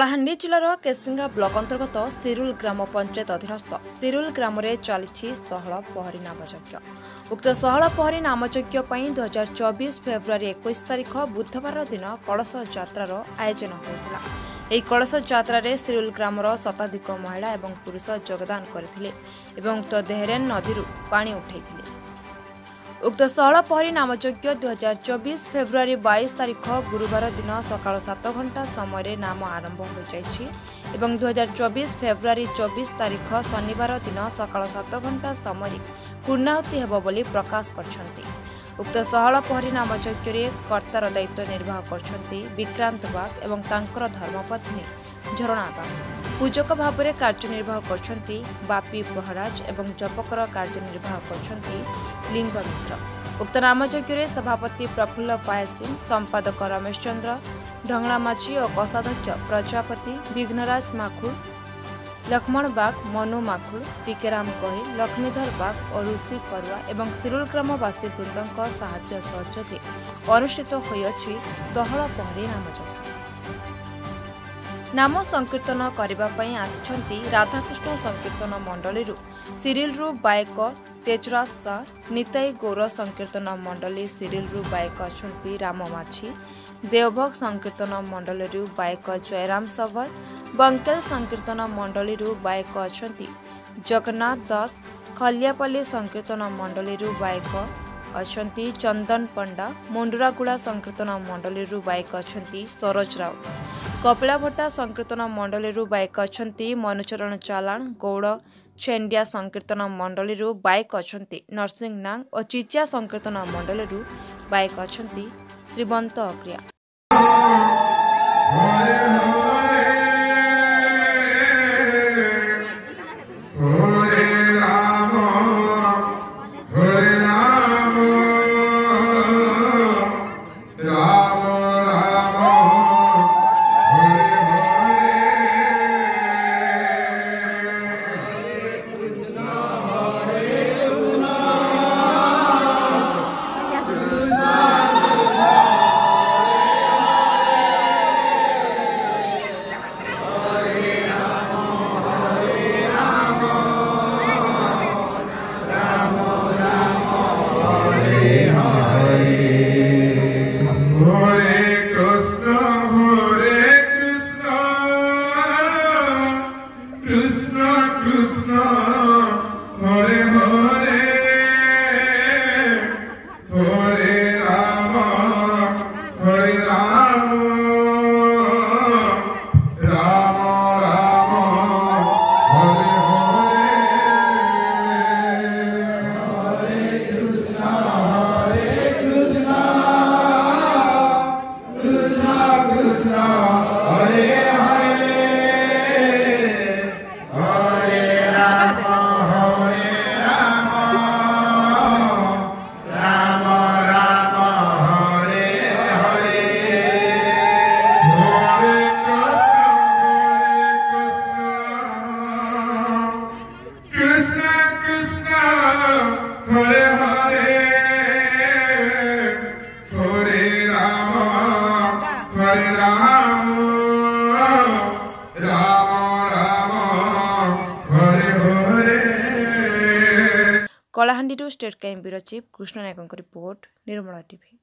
Kalahandi जिलार Kesinga block अंतर्गत सिरुल ग्राम पंचायत अधीनस्थ सिरुल ग्राम रे चली सहल पहरी नामयज्ञ। उक्त सहल पहरी नामयज्ञ 2024 फेब्रुआरी 21 तारिख बुधवार दिन कलश यात्रार आयोजन होता। यह कलश यात्रा सिरुल ग्रामर शताधिक महिला और पुरुष योगदान करथिले एवं उक्त देहरेन नदी पानी उठाई। उक्त सहल पहरी नामयज्ञ 2024 फेब्रुआरी 22 तारिख गुरुवार दिन सकाळ 7 घंटा समय नाम आरंभ हो जाइछि एवं 2024 फेब्रुआरी 24 तारिख शनिवार दिन सकाळ 7 घंटा समय पूर्णाहुति हेबो बोली प्रकाश करछन्ति। उक्त सहल पहरी नामयज्ञ रे कर्तार दायित्व निर्वाह करछन्ति विक्रांत बाग एवं तांकर धर्मपत्नी झरणा बाग। पूजक भाव में कार्यनिर्वाह करछन्ति बापी प्रहराज एवं जपकर कार्यनिर्वाह करछन्ति लिंग मिश्र। उक्त नामयज्ञ रे सभापति प्रफुल्ल पाय सिंह, संपादक रमेश चंद्र ढंगलामाझी और कोषाध्यक्ष प्रजापति विघ्नराज माखुड़, लक्ष्मण बाग, मनु माखुड़, टीकेराम कहिल, लक्ष्मीधर बाग और ऋषि करुआ एवं सिरुल ग्रामवासी वृंदों साहाय्य सहयोग अनुष्ठित होइछि सहल पहरी नामयज्ञ। नाम संकीर्तन करने आसिछन्ति राधाकृष्ण संकीर्तन मंडली सिरिल बायक तेजराज शाह, निताई गौर संकीर्तन मंडली सिरिल बायक अच्छी राम माझी, देवभोग संकीर्तन मंडली बायक जयराम सवर, बंकेल संकीर्तन मंडली बायक अच्छी जगन्नाथ दास, खलियापल्ली संकीर्तन मंडली बायक अच्छी चंदन पंडा, मुंडरागुड़ा संकीर्तन मंडली बायक अच्छी सरोज राव, कपिलाभट्टा संकीर्तन मंडली बायक अच्छी मनुचरण चालाण, गौड़ छेंडिया संकीर्तन मंडली बायक अच्छी नरसिंह नाग और चिचिया संकीर्तन मंडली बायक अच्छी Shrivant Agria. Kalahandi state crime bureau chief Krishna Nayak report Nirmala TV.